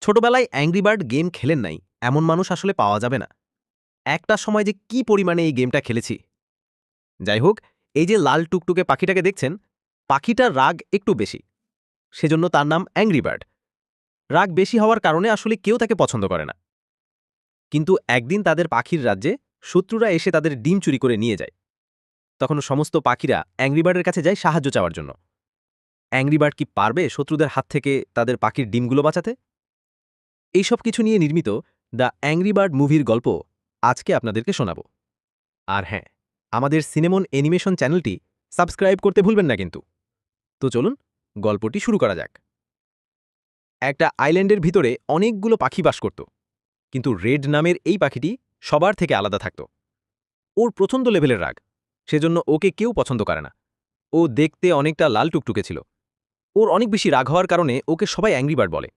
ছোটবেলায় angry bird game খেলেন নাই এমন মানুষ আসলে পাওয়া যাবে না। একটা সময় যে কি পরিমাণে এই গেমটা খেলেছি। যাই হোক, এই যে লাল টুকটুকে পাখিটাকে দেখছেন, পাখিটার রাগ একটু বেশি, সেজন্য তার নাম অ্যাংরি বার্ড। রাগ বেশি হওয়ার কারণে আসলে কেউ তাকে পছন্দ করে না। কিন্তু একদিন তাদের পাখির রাজ্যে শত্রুরা এসে তাদের ডিম চুরি করে নিয়ে যায়। তখন সমস্ত পাখিরা অ্যাংরি বার্ডের কাছে যায় সাহায্য চাওয়ার জন্য। অ্যাংরি বার্ড কি পারবে শত্রুদের হাত থেকে তাদের পাখির ডিমগুলো বাঁচাতে? এইসব কিছু নিয়ে নির্মিত দ্য অ্যাংরি বার্ড মুভির গল্প আজকে আপনাদেরকে শোনাব। আর হ্যাঁ, আমাদের সিনেমন অ্যানিমেশন চ্যানেলটি সাবস্ক্রাইব করতে ভুলবেন না কিন্তু। তো চলুন গল্পটি শুরু করা যাক। একটা আইল্যান্ডের ভিতরে অনেকগুলো পাখি বাস করত, কিন্তু রেড নামের এই পাখিটি সবার থেকে আলাদা থাকত। ওর প্রচণ্ড লেভেলের রাগ, সেজন্য ওকে কেউ পছন্দ করে না। ও দেখতে অনেকটা লাল টুকটুকে ছিল। ওর অনেক বেশি রাগ হওয়ার কারণে ওকে সবাই অ্যাংরি বার্ড বলে।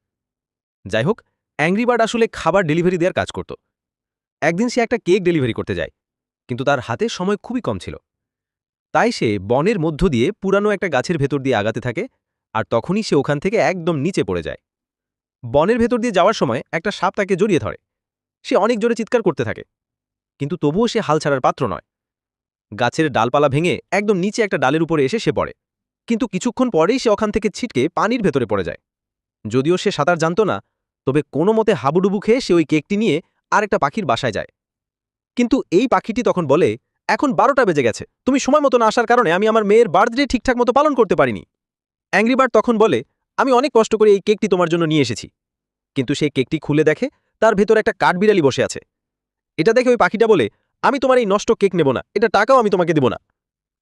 যাই হোক, অ্যাংরি বার্ড আসলে খাবার ডেলিভারি দেওয়ার কাজ করত। একদিন সে একটা কেক ডেলিভারি করতে যায়, কিন্তু তার হাতে সময় খুবই কম ছিল। তাই সে বনের মধ্য দিয়ে পুরানো একটা গাছের ভেতর দিয়ে আগাতে থাকে, আর তখনই সে ওখান থেকে একদম নিচে পড়ে যায়। বনের ভেতর দিয়ে যাওয়ার সময় একটা সাপ তাকে জড়িয়ে ধরে। সে অনেক জোরে চিৎকার করতে থাকে, কিন্তু তবুও সে হাল ছাড়ার পাত্র নয়। গাছের ডালপালা ভেঙে একদম নিচে একটা ডালের উপরে এসে সে পড়ে, কিন্তু কিছুক্ষণ পরেই সে ওখান থেকে ছিটকে পানির ভেতরে পড়ে যায়। যদিও সে সাঁতার জানত না, তবে কোনো মতে হাবুডুবু খেয়ে সে ওই কেকটি নিয়ে আরেকটা পাখির বাসায় যায়। কিন্তু এই পাখিটি তখন বলে, এখন 12টা বেজে গেছে, তুমি সময় মতো না আসার কারণে আমি আমার মেয়ের বার্থডে ঠিকঠাক মতো পালন করতে পারিনি। অ্যাংরি বার্ড তখন বলে, আমি অনেক কষ্ট করে এই কেকটি তোমার জন্য নিয়ে এসেছি। কিন্তু সেই কেকটি খুলে দেখে তার ভেতর একটা কাঠবিড়ালি বসে আছে। এটা দেখে ওই পাখিটা বলে, আমি তোমার এই নষ্ট কেক নেব না, এটা টাকাও আমি তোমাকে দেব না।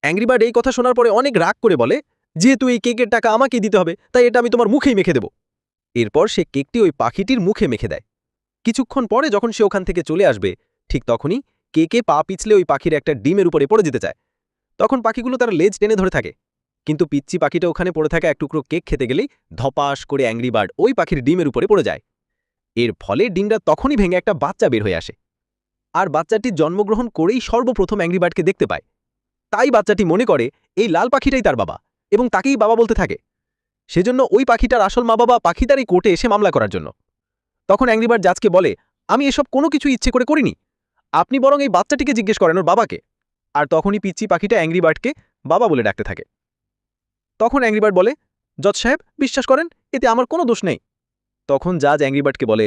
অ্যাংরি বার্ড এই কথা শোনার পরে অনেক রাগ করে বলে, যেহেতু এই কেকের টাকা আমাকেই দিতে হবে, তাই এটা আমি তোমার মুখেই মেখে দেব। এরপর সে কেকটি ওই পাখিটির মুখে মেখে দেয়। কিছুক্ষণ পরে যখন সে ওখান থেকে চলে আসবে, ঠিক তখনই কেকে পা পিছলে ওই পাখির একটা ডিমের উপরে পড়ে যেতে চায়। তখন পাখিগুলো তার লেজ টেনে ধরে থাকে, কিন্তু পিচ্চি পাখিটা ওখানে পড়ে থাকা এক টুকরো কেক খেতে গেলেই ধপাস করে অ্যাংরি বার্ড ওই পাখির ডিমের উপরে পড়ে যায়। এর ফলে ডিমটা তখনই ভেঙে একটা বাচ্চা বের হয়ে আসে। আর বাচ্চাটি জন্মগ্রহণ করেই সর্বপ্রথম অ্যাংরি বার্ডকে দেখতে পায়। তাই বাচ্চাটি মনে করে এই লাল পাখিটাই তার বাবা, এবং তাকেই বাবা বলতে থাকে। সেজন্য ওই পাখিটার আসল মা বাবা পাখিটারই কোর্টে এসে মামলা করার জন্য। তখন অ্যাংরি বার্ড জাজকে বলে, আমি এসব কোনো কিছু ইচ্ছে করে করিনি, আপনি বরং এই বাচ্চাটিকে জিজ্ঞেস করেন ওর বাবাকে। আর তখনই পিচ্চি পাখিটা অ্যাংরি বার্ডকে বাবা বলে ডাকতে থাকে। তখন অ্যাংরি বার্ড বলে, জজ সাহেব বিশ্বাস করেন, এতে আমার কোনো দোষ নেই। তখন জাজ অ্যাংরি বার্ডকে বলে,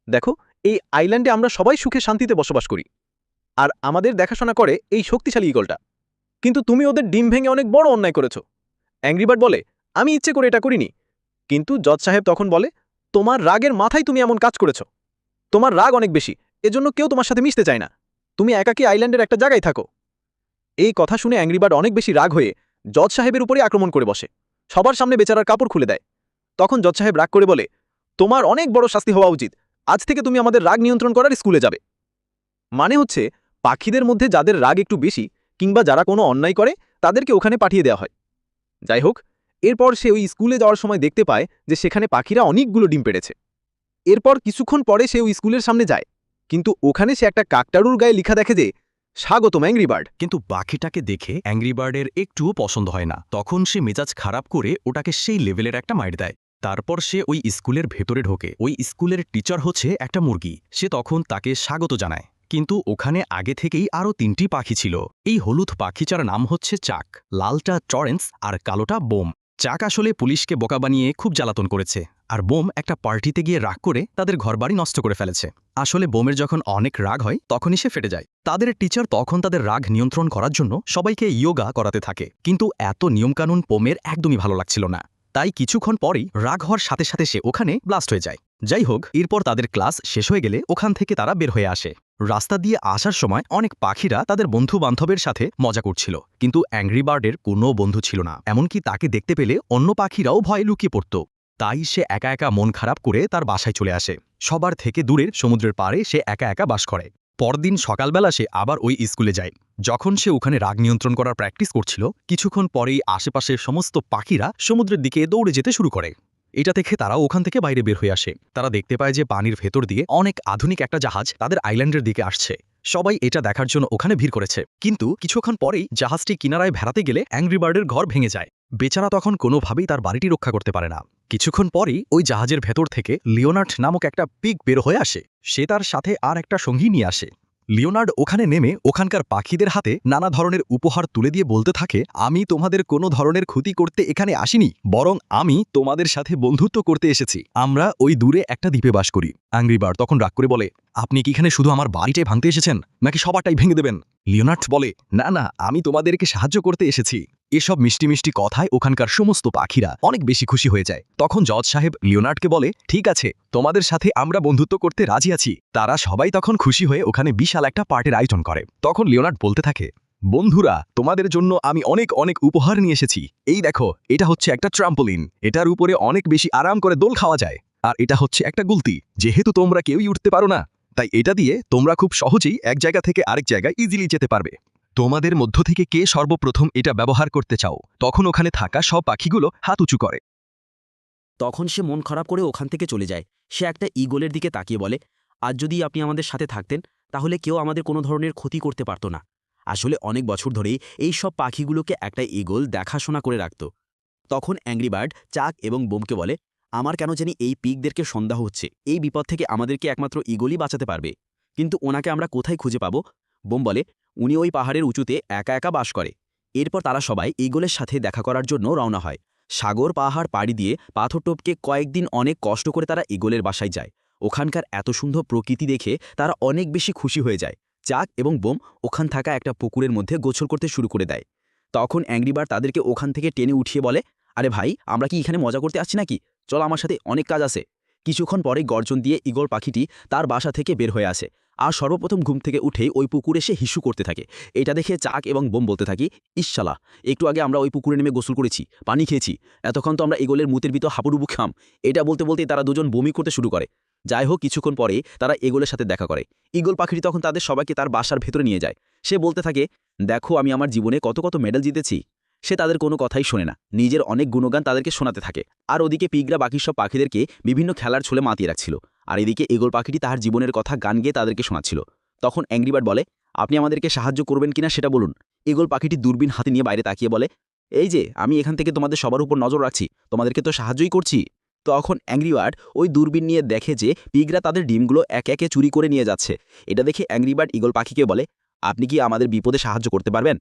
দেখো, এই আইল্যান্ডে আমরা সবাই সুখে শান্তিতে বসবাস করি, আর আমাদের দেখাশোনা করে এই শক্তিশালী ঈগলটা। কিন্তু তুমি ওদের ডিম ভেঙে অনেক বড় অন্যায় করেছ। অ্যাংরি বার্ড বলে, আমি ইচ্ছে করে এটা করিনি। কিন্তু জজ সাহেব তখন বলে, তোমার রাগের মাথায় তুমি এমন কাজ করেছ। তোমার রাগ অনেক বেশি, এজন্য কেউ তোমার সাথে মিশতে চায় না। তুমি একাকী আইল্যান্ডের একটা জায়গায় থাকো। এই কথা শুনে অ্যাংরি বার্ড অনেক বেশি রাগ হয়ে জজ সাহেবের উপরে আক্রমণ করে বসে, সবার সামনে বেচারার কাপড় খুলে দেয়। তখন জজ সাহেব রাগ করে বলে, তোমার অনেক বড় শাস্তি হওয়া উচিত, আজ থেকে তুমি আমাদের রাগ নিয়ন্ত্রণ করার স্কুলে যাবে। মানে হচ্ছে, পাখিদের মধ্যে যাদের রাগ একটু বেশি কিংবা যারা কোনো অন্যায় করে, তাদেরকে ওখানে পাঠিয়ে দেওয়া হয়। যাই হোক, এরপর সে ওই স্কুলে যাওয়ার সময় দেখতে পায় যে সেখানে পাখিরা অনেকগুলো ডিম পেড়েছে। এরপর কিছুক্ষণ পরে সে ওই স্কুলের সামনে যায়, কিন্তু ওখানে সে একটা কাকটাড়ুর গায়ে লেখা দেখে যে, স্বাগতম অ্যাংরি বার্ড। কিন্তু পাখিটাকে দেখে অ্যাংরি বার্ডের একটুও পছন্দ হয় না। তখন সে মেজাজ খারাপ করে ওটাকে সেই লেভেলের একটা মাইর দেয়। তারপর সে ওই স্কুলের ভেতরে ঢোকে। ওই স্কুলের টিচার হচ্ছে একটা মুরগি। সে তখন তাকে স্বাগত জানায়। কিন্তু ওখানে আগে থেকেই আরও 3টি পাখি ছিল। এই হলুদ পাখিটার নাম হচ্ছে চাক, লালটা টরেন্স আর কালোটা বোম। চাক আসলে পুলিশকে বোকা বানিয়ে খুব জ্বালাতন করেছে, আর বোম একটা পার্টিতে গিয়ে রাগ করে তাদের ঘরবাড়ি নষ্ট করে ফেলেছে। আসলে বোমের যখন অনেক রাগ হয় তখনই সে ফেটে যায়। তাদের টিচার তখন তাদের রাগ নিয়ন্ত্রণ করার জন্য সবাইকে ইয়োগা করাতে থাকে, কিন্তু এত নিয়মকানুন বোমের একদমই ভালো লাগছিল না। তাই কিছুক্ষণ পরেই রাগ হওয়ার সাথে সাথে সে ওখানে ব্লাস্ট হয়ে যায়। যাই হোক, এরপর তাদের ক্লাস শেষ হয়ে গেলে ওখান থেকে তারা বের হয়ে আসে। রাস্তা দিয়ে আসার সময় অনেক পাখিরা তাদের বন্ধু বান্ধবের সাথে মজা করছিল, কিন্তু অ্যাংরি বার্ডের কোনো বন্ধু ছিল না। এমনকি তাকে দেখতে পেলে অন্য পাখিরাও ভয়ে লুকিয়ে পড়ত। তাই সে একা একা মন খারাপ করে তার বাসায় চলে আসে। সবার থেকে দূরের সমুদ্রের পাড়ে সে একা একা বাস করে। পরদিন সকালবেলা সে আবার ওই স্কুলে যায়। যখন সে ওখানে রাগ নিয়ন্ত্রণ করার প্র্যাকটিস করছিল, কিছুক্ষণ পরেই আশেপাশের সমস্ত পাখিরা সমুদ্রের দিকে দৌড়ে যেতে শুরু করে। এটা দেখে তারা ওখান থেকে বাইরে বের হয়ে আসে। তারা দেখতে পায় যে পানির ভেতর দিয়ে অনেক আধুনিক একটা জাহাজ তাদের আইল্যান্ডের দিকে আসছে। সবাই এটা দেখার জন্য ওখানে ভিড় করেছে। কিন্তু কিছুক্ষণ পরেই জাহাজটি কিনারায় ভেড়াতে গেলে অ্যাংরি বার্ডের ঘর ভেঙে যায়। বেচারা তখন কোনোভাবেই তার বাড়িটি রক্ষা করতে পারে না। কিছুক্ষণ পরই ওই জাহাজের ভেতর থেকে লিওনার্ড নামক একটা পিগ বের হয়ে আসে। সে তার সাথে আর একটা সঙ্গী নিয়ে আসে। লিওনার্ড ওখানে নেমে ওখানকার পাখিদের হাতে নানা ধরনের উপহার তুলে দিয়ে বলতে থাকে, আমি তোমাদের কোনো ধরনের ক্ষতি করতে এখানে আসিনি, বরং আমি তোমাদের সাথে বন্ধুত্ব করতে এসেছি। আমরা ওই দূরে একটা দ্বীপে বাস করি। অ্যাংরি বার্ড তখন রাগ করে বলে, আপনি কি এখানে শুধু আমার বাড়িটাই ভাঙতে এসেছেন, নাকি সবারটাই ভেঙে দেবেন? লিওনার্ড বলে, না না, আমি তোমাদেরকে সাহায্য করতে এসেছি। এসব মিষ্টি মিষ্টি কথায় ওখানকার সমস্ত পাখিরা অনেক বেশি খুশি হয়ে যায়। তখন জজ সাহেব লিওনার্ডকে বলে, ঠিক আছে, তোমাদের সাথে আমরা বন্ধুত্ব করতে রাজি আছি। তারা সবাই তখন খুশি হয়ে ওখানে বিশাল একটা পার্টির আয়োজন করে। তখন লিওনার্ড বলতে থাকে, বন্ধুরা, তোমাদের জন্য আমি অনেক অনেক উপহার নিয়ে এসেছি। এই দেখো, এটা হচ্ছে একটা ট্রাম্পোলিন, এটার উপরে অনেক বেশি আরাম করে দোল খাওয়া যায়। আর এটা হচ্ছে একটা গুলতি, যেহেতু তোমরা কেউই উঠতে পারো না, তাই এটা দিয়ে তোমরা খুব সহজেই এক জায়গা থেকে আরেক জায়গায় ইজিলি যেতে পারবে। তোমাদের মধ্য থেকে কে সর্বপ্রথম এটা ব্যবহার করতে চাও? তখন ওখানে থাকা সব পাখিগুলো হাত উঁচু করে। তখন সে মন খারাপ করে ওখান থেকে চলে যায়। সে একটা ঈগলের দিকে তাকিয়ে বলে, আজ যদি আপনি আমাদের সাথে থাকতেন তাহলে কেউ আমাদের কোনো ধরনের ক্ষতি করতে পারত না। আসলে অনেক বছর ধরেই এই সব পাখিগুলোকে একটা ঈগল দেখাশোনা করে রাখত। তখন অ্যাংরি বার্ড চাক এবং বোমকে বলে, আমার কেন জানি এই পিগদেরকে সন্দেহ হচ্ছে। এই বিপদ থেকে আমাদেরকে একমাত্র ঈগলই বাঁচাতে পারবে, কিন্তু ওনাকে আমরা কোথায় খুঁজে পাবো? বোম বলে, উনি ওই পাহাড়ের উঁচুতে একা একা বাস করে। এরপর তারা সবাই ঈগলের সাথে দেখা করার জন্য রওনা হয়। সাগর পাহাড় পাড়ি দিয়ে পাথর টপকে কয়েকদিন অনেক কষ্ট করে তারা ঈগলের বাসায় যায়। ওখানকার এত সুন্দর প্রকৃতি দেখে তারা অনেক বেশি খুশি হয়ে যায়। চাক এবং বোম ওখান থাকা একটা পুকুরের মধ্যে গোসল করতে শুরু করে দেয়। তখন অ্যাংরি বার্ড তাদেরকে ওখান থেকে টেনে উঠিয়ে বলে, আরে ভাই, আমরা কি এখানে মজা করতে আসছি নাকি? চল, আমার সাথে অনেক কাজ আছে। কিছুক্ষণ পরে গর্জন দিয়ে ঈগল পাখিটি তার বাসা থেকে বের হয়ে আসে। আর সর্বপ্রথম ঘুম থেকে উঠেই ওই পুকুরে সে হিসু করতে থাকে। এটা দেখে চাক এবং বোম বলতে থাকি, ইশালা, একটু আগে আমরা ওই পুকুরে নেমে গোসল করেছি, পানি খেয়েছি, এতক্ষণ তো আমরা ঈগলের মুতের ভিতর হাবুডুবু খাম। এটা বলতে বলতেই তারা দুজন বমি করতে শুরু করে। যাই হোক, কিছুক্ষণ পরে তারা ঈগলের সাথে দেখা করে। ঈগল পাখিটি তখন তাদের সবাইকে তার বাসার ভেতরে নিয়ে যায়। সে বলতে থাকে, দেখো, আমি আমার জীবনে কত কত মেডেল জিতেছি। সে তাদের কোনো কথাই শোনে না, নিজের অনেক গুণগান তাদেরকে শোনাতে থাকে। আর ওদিকে পিগরা বাকি সব পাখিদেরকে বিভিন্ন খেলার ছলে মাতিয়ে রাখছিল। আর এদিকে ঈগল পাখিটি তাহার জীবনের কথা গান গেয়ে তাদেরকে শোনাচ্ছিল। তখন অ্যাংরি বার্ড বলে, আপনি আমাদেরকে সাহায্য করবেন কিনা সেটা বলুন। ঈগল পাখিটি দূরবীন হাতে নিয়ে বাইরে তাকিয়ে বলে, এই যে আমি এখান থেকে তোমাদের সবার উপর নজর রাখছি, তোমাদেরকে তো সাহায্যই করছি। তখন অ্যাংরি বার্ড ওই দূরবীন নিয়ে দেখে যে পিগরা তাদের ডিমগুলো একে একে চুরি করে নিয়ে যাচ্ছে। এটা দেখে অ্যাংরি বার্ড ঈগল পাখিকে বলে, আপনি কি আমাদের বিপদে সাহায্য করতে পারবেন?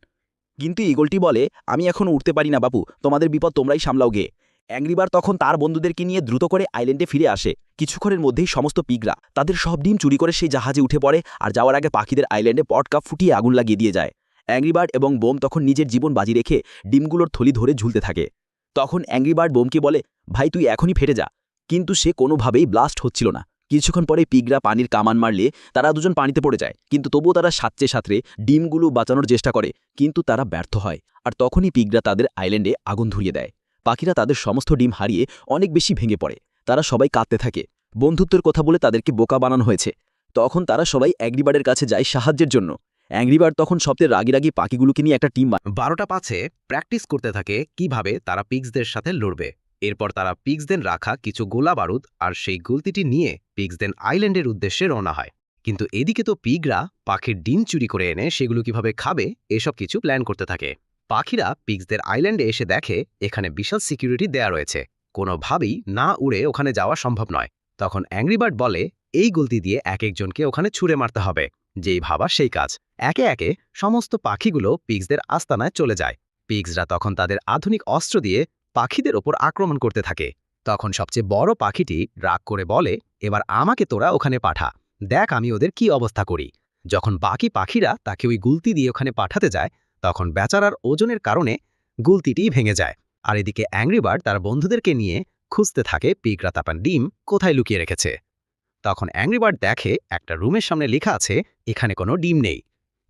কিন্তু ঈগলটি বলে, আমি এখন উঠতে পারি না বাপু, তোমাদের বিপদ তোমরাই সামলাও গে। অ্যাংরি বার্ড তখন তার বন্ধুদেরকে নিয়ে দ্রুত করে আইল্যান্ডে ফিরে আসে। কিছুক্ষণের মধ্যেই সমস্ত পিগরা তাদের সব ডিম চুরি করে সেই জাহাজে উঠে পড়ে আর যাওয়ার আগে পাখিদের আইল্যান্ডে পটকা ফুটিয়ে আগুন লাগিয়ে দিয়ে যায়। অ্যাংরি বার্ড এবং বোম তখন নিজের জীবন বাজি রেখে ডিমগুলোর থলি ধরে ঝুলতে থাকে। তখন অ্যাংরি বার্ড বোমকে বলে, ভাই তুই এখনই ফেটে যা। কিন্তু সে কোনোভাবেই ব্লাস্ট হচ্ছিল না। কিছুক্ষণ পরে পিগরা পানির কামান মারলে তারা দুজন পানিতে পড়ে যায়, কিন্তু তবুও তারা সাঁতরে সাঁতরে ডিমগুলো বাঁচানোর চেষ্টা করে, কিন্তু তারা ব্যর্থ হয়। আর তখনই পিগরা তাদের আইল্যান্ডে আগুন ধরিয়ে দেয়। পাখিরা তাদের সমস্ত ডিম হারিয়ে অনেক বেশি ভেঙে পড়ে। তারা সবাই কাঁদতে থাকে, বন্ধুত্বের কথা বলে তাদেরকে বোকা বানানো হয়েছে। তখন তারা সবাই অ্যাংরি বার্ডের কাছে যায় সাহায্যের জন্য। অ্যাংরি বার্ড তখন সবচেয়ে রাগি রাগি পাখিগুলোকে নিয়ে একটা টিম 12টা পাছে প্র্যাকটিস করতে থাকে কিভাবে তারা পিগসদের সাথে লড়বে। এরপর তারা পিগসদের রাখা কিছু গোলা বারুদ আর সেই গুলতিটি নিয়ে পিগসদের আইল্যান্ডের উদ্দেশ্যে রওনা হয়। কিন্তু এদিকে তো পিগরা পাখির ডিম চুরি করে এনে সেগুলো কিভাবে খাবে এসব কিছু প্ল্যান করতে থাকে। পাখিরা পিগসদের আইল্যান্ডে এসে দেখে এখানে বিশাল সিকিউরিটি দেয়া রয়েছে, কোনোভাবেই না উড়ে ওখানে যাওয়া সম্ভব নয়। তখন অ্যাংরি বার্ড বলে, এই গুলতি দিয়ে এক একজনকে ওখানে ছুঁড়ে মারতে হবে। যেই ভাবা সেই কাজ। একে একে সমস্ত পাখিগুলো পিগসদের আস্তানায় চলে যায়। পিগসরা তখন তাদের আধুনিক অস্ত্র দিয়ে পাখিদের ওপর আক্রমণ করতে থাকে। তখন সবচেয়ে বড় পাখিটি রাগ করে বলে, এবার আমাকে তোরা ওখানে পাঠা, দেখ আমি ওদের কি অবস্থা করি। যখন বাকি পাখিরা তাকে ওই গুলতি দিয়ে ওখানে পাঠাতে যায়, তখন বেচারার ওজনের কারণে গুলতিটি ভেঙে যায়। আর এদিকে অ্যাংরি বার্ড তার বন্ধুদেরকে নিয়ে খুঁজতে থাকে পিগরা তাপান ডিম কোথায় লুকিয়ে রেখেছে। তখন অ্যাংরি বার্ড দেখে একটা রুমের সামনে লেখা আছে এখানে কোনো ডিম নেই।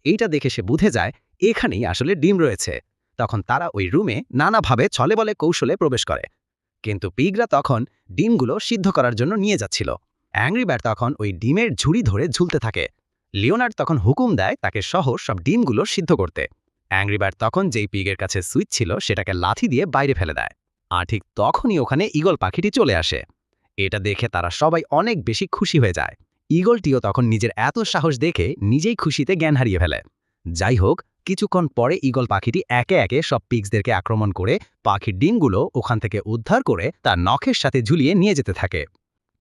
এইটা দেখে সে বুঝে যায় এখানেই আসলে ডিম রয়েছে। তখন তারা ওই রুমে নানাভাবে ছলে বলে কৌশলে প্রবেশ করে, কিন্তু পিগরা তখন ডিমগুলো সিদ্ধ করার জন্য নিয়ে যাচ্ছিল। অ্যাংরি বার্ড তখন ওই ডিমের ঝুড়ি ধরে ঝুলতে থাকে। লিওনার্ড তখন হুকুম দেয় তাকে সহ সব ডিমগুলো সিদ্ধ করতে। অ্যাংরি বার্ড তখন যেই পিগের কাছে সুইচ ছিল সেটাকে লাথি দিয়ে বাইরে ফেলে দেয়। আর ঠিক তখনই ওখানে ঈগল পাখিটি চলে আসে। এটা দেখে তারা সবাই অনেক বেশি খুশি হয়ে যায়। ঈগলটিও তখন নিজের এত সাহস দেখে নিজেই খুশিতে জ্ঞান হারিয়ে ফেলে। যাই হোক, কিছুক্ষণ পরে ঈগল পাখিটি একে একে সব পিগসদেরকে আক্রমণ করে পাখির ডিমগুলো ওখান থেকে উদ্ধার করে তার নখের সাথে ঝুলিয়ে নিয়ে যেতে থাকে।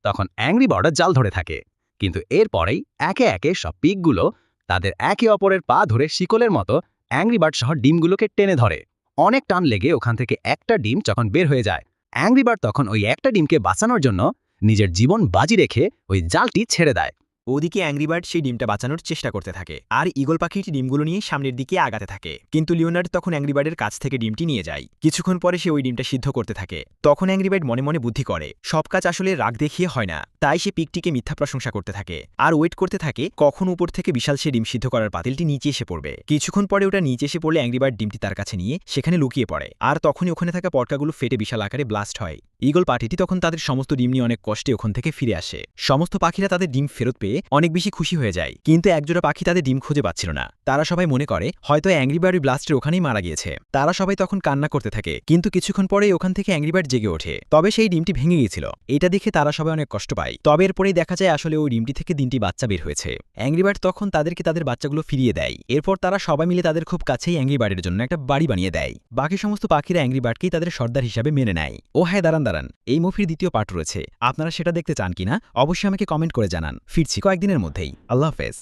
তখন অ্যাংরি বার্ড জাল ধরে থাকে, কিন্তু এরপরেই একে একে সব পিগগুলো তাদের একে অপরের পা ধরে শিকলের মতো অ্যাংরি বার্ড সহ ডিমগুলোকে টেনে ধরে। অনেক টান লেগে ওখান থেকে একটা ডিম যখন বের হয়ে যায়, অ্যাংরি বার্ড তখন ওই একটা ডিমকে বাঁচানোর জন্য নিজের জীবন বাজি রেখে ওই জালটি ছেড়ে দেয়। ওদিকে অ্যাংরি বার্ড সেই ডিমটা বাঁচানোর চেষ্টা করতে থাকে আর ঈগল পাখিটি ডিমগুলো নিয়ে সামনের দিকে আগাতে থাকে। কিন্তু লিওনার্ড তখন অ্যাংরি বার্ডের কাছ থেকে ডিমটি নিয়ে যায়। কিছুক্ষণ পরে সে ওই ডিমটা সিদ্ধ করতে থাকে। তখন অ্যাংরি বার্ড মনে মনে বুদ্ধি করে সব কাজ আসলে রাগ দেখিয়ে হয় না, তাই সে পিগটিকে মিথ্যা প্রশংসা করতে থাকে আর ওয়েট করতে থাকে কখন উপর থেকে বিশাল সে ডিম সিদ্ধ করার পাতিলটি নিচে এসে পড়বে। কিছুক্ষণ পরে ওটা নিচে এসে পড়লে অ্যাংরি বার্ড ডিমটি তার কাছে নিয়ে সেখানে লুকিয়ে পড়ে আর তখনই ওখানে থাকা পটকাগুলো ফেটে বিশাল আকারে ব্লাস্ট হয়। ঈগল পাখিটি তখন তাদের সমস্ত ডিম নিয়ে অনেক কষ্টে ওখান থেকে ফিরে আসে। সমস্ত পাখিরা তাদের ডিম ফেরত পেয়ে অনেক বেশি খুশি হয়ে যায়, কিন্তু একজোড়া পাখি তাদের ডিম খুঁজে পাচ্ছিল না। তারা সবাই মনে করে হয়তো অ্যাংরি বার্ড ব্লাস্টের ওখানেই মারা গিয়েছে। তারা সবাই তখন কান্না করতে থাকে, কিন্তু কিছুক্ষণ পরে ওখান থেকে অ্যাংরি বার্ড জেগে ওঠে। তবে সেই ডিমটি ভেঙে গিয়েছিল। এটা দেখে তারা সবাই অনেক কষ্ট পায়। তবে এরপরেই দেখা যায় আসলে ওই ডিমটি থেকে 3টি বাচ্চা বের হয়েছে। অ্যাংরি বার্ড তখন তাদেরকে তাদের বাচ্চাগুলো ফিরিয়ে দেয়। এরপর তারা সবাই মিলে তাদের খুব কাছেই অ্যাংরি বার্ডের জন্য একটা বাড়ি বানিয়ে দেয়। বাকি সমস্ত পাখিরা অ্যাংরি বার্ডকেই তাদের সর্দার হিসাবে মেনে নেয়। ও হ্যাঁ, দাঁড়ান, এই মুভির দ্বিতীয় পার্ট রয়েছে। আপনারা সেটা দেখতে চান কিনা অবশ্যই আমাকে কমেন্ট করে জানান। ফিরছি কয়েকদিনের মধ্যেই। আল্লাহ হাফেজ।